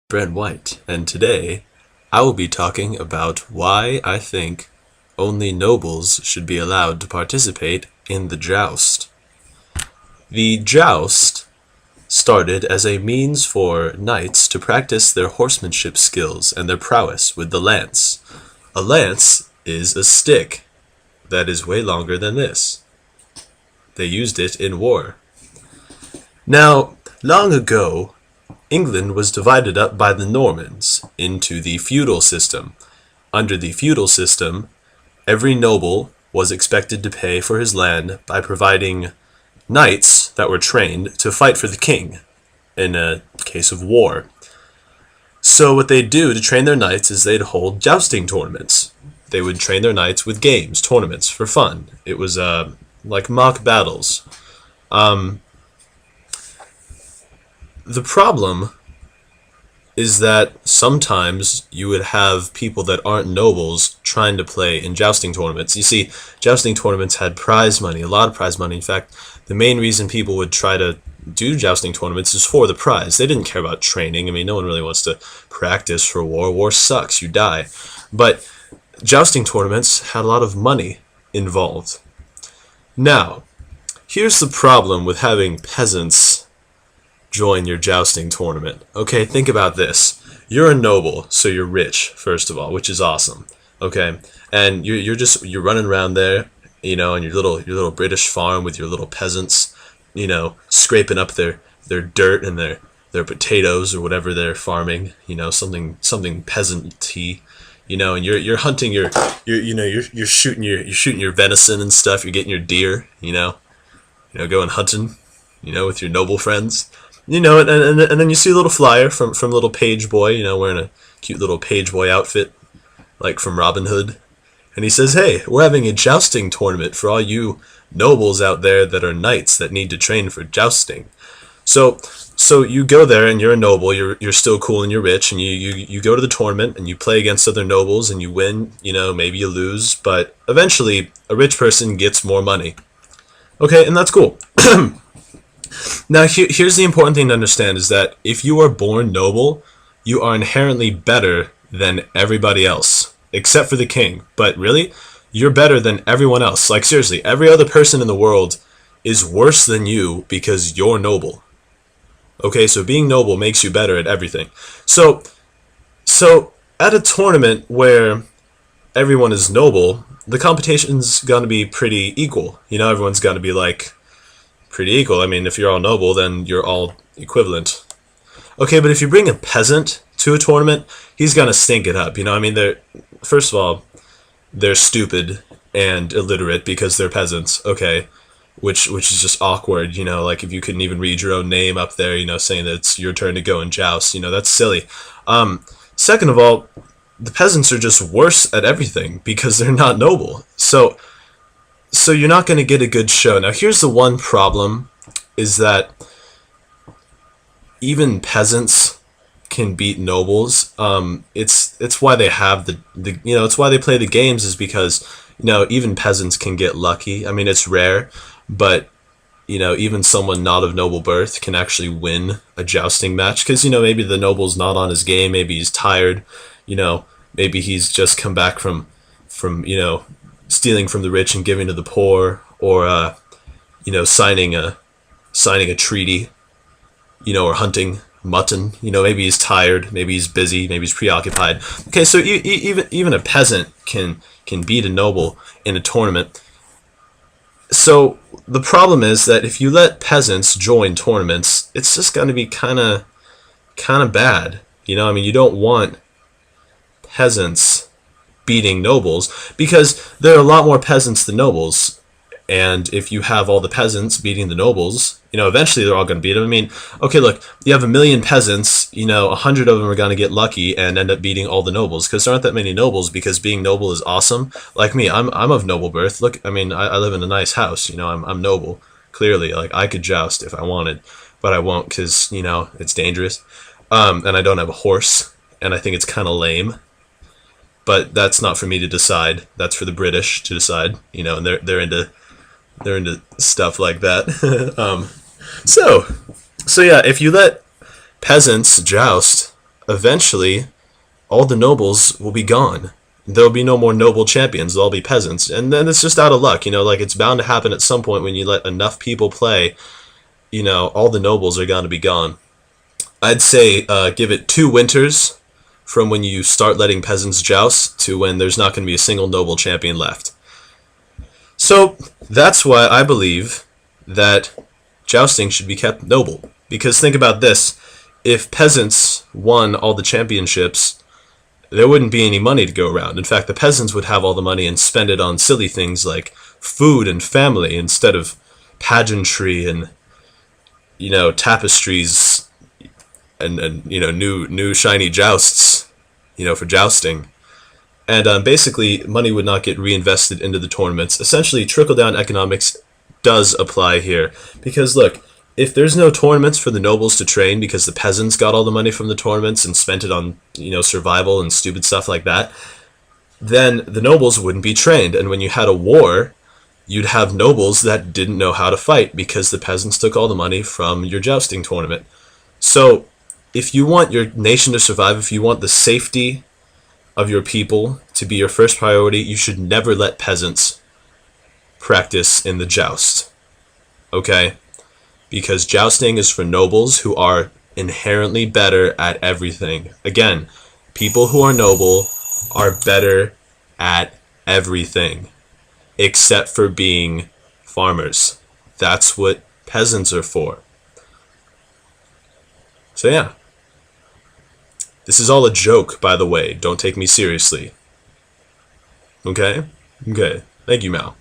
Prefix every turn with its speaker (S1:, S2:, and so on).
S1: Brent White, and today I will be talking about why I think only nobles should be allowed to participate in the joust. The joust started as a means for knights to practice their horsemanship skills and their prowess with the lance. A lance is a stick that is way longer than this. They used it in war. Now, long ago, England was divided up by the Normans into the feudal system. Under the feudal system, every noble was expected to pay for his land by providing knights that were trained to fight for the king in a case of war. So what they'd do to train their knights is they'd hold jousting tournaments. They would train their knights with games, tournaments, for fun. It was like mock battles. The problem is that sometimes you would have people that aren't nobles trying to play in jousting tournaments. You see, jousting tournaments had prize money, a lot of prize money. In fact, the main reason people would try to do jousting tournaments is for the prize. They didn't care about training. I mean, no one really wants to practice for war. War sucks, you die. But jousting tournaments had a lot of money involved. Now, here's the problem with having peasants join your jousting tournament. Okay, think about this. You're a noble, so you're rich, first of all, which is awesome. Okay, and you're running around there, on your little British farm with your little peasants, scraping up their dirt and their potatoes or whatever they're farming, something peasant-y, and you're hunting you're shooting your venison and stuff. You're getting your deer, going hunting, with your noble friends. And then you see a little flyer from little page boy, wearing a cute little page boy outfit, like from Robin Hood. And he says, hey, we're having a jousting tournament for all you nobles out there that are knights that need to train for jousting. So you go there and you're a noble, you're still cool and you're rich, and you go to the tournament and you play against other nobles and you win, maybe you lose, but eventually a rich person gets more money. Okay, and that's cool. Now, here's the important thing to understand is that if you are born noble, you are inherently better than everybody else, except for the king. But really, you're better than everyone else. Like, seriously, every other person in the world is worse than you because you're noble. Okay, so being noble makes you better at everything. So at a tournament where everyone is noble, the competition's going to be pretty equal. Everyone's going to be like pretty equal. I mean, if you're all noble, then you're all equivalent. Okay, but if you bring a peasant to a tournament, he's gonna stink it up. First of all, they're stupid and illiterate because they're peasants. Okay, which is just awkward. Like if you couldn't even read your own name up there, saying that it's your turn to go and joust. That's silly. Second of all, the peasants are just worse at everything because they're not noble. So you're not going to get a good show. Now, here's the one problem, is that even peasants can beat nobles. It's why they have it's why they play the games, is because, even peasants can get lucky. I mean, it's rare, but, even someone not of noble birth can actually win a jousting match because, maybe the noble's not on his game. Maybe he's tired, maybe he's just come back from stealing from the rich and giving to the poor, or signing a treaty, or hunting mutton. Maybe he's tired, maybe he's busy, maybe he's preoccupied. Okay, so even a peasant can beat a noble in a tournament. So the problem is that if you let peasants join tournaments, it's just going to be kind of bad. You don't want peasants beating nobles, because there are a lot more peasants than nobles, and if you have all the peasants beating the nobles, eventually they're all going to beat them. I mean, okay, look, you have 1 million peasants, 100 of them are going to get lucky and end up beating all the nobles, because there aren't that many nobles, because being noble is awesome. Like me, I'm of noble birth. Look, I mean, I live in a nice house, I'm noble, clearly. Like, I could joust if I wanted, but I won't, because, it's dangerous, and I don't have a horse, and I think it's kind of lame. But that's not for me to decide. That's for the British to decide, and they're into stuff like that. So yeah, if you let peasants joust, eventually all the nobles will be gone. There'll be no more noble champions. They'll all be peasants. And then it's just out of luck. Like it's bound to happen at some point when you let enough people play. All the nobles are going to be gone. I'd say give it 2 winters from when you start letting peasants joust to when there's not going to be a single noble champion left. So that's why I believe that jousting should be kept noble. Because think about this. If peasants won all the championships, there wouldn't be any money to go around. In fact, the peasants would have all the money and spend it on silly things like food and family instead of pageantry and tapestries and new shiny jousts, for jousting. And basically, money would not get reinvested into the tournaments. Essentially, trickle-down economics does apply here. Because, look, if there's no tournaments for the nobles to train because the peasants got all the money from the tournaments and spent it on, survival and stupid stuff like that, then the nobles wouldn't be trained. And when you had a war, you'd have nobles that didn't know how to fight because the peasants took all the money from your jousting tournament. So, if you want your nation to survive, if you want the safety of your people to be your first priority, you should never let peasants practice in the joust. Okay? Because jousting is for nobles who are inherently better at everything. Again, people who are noble are better at everything, except for being farmers. That's what peasants are for. So yeah. This is all a joke, by the way. Don't take me seriously. Okay? Okay. Thank you, Mal.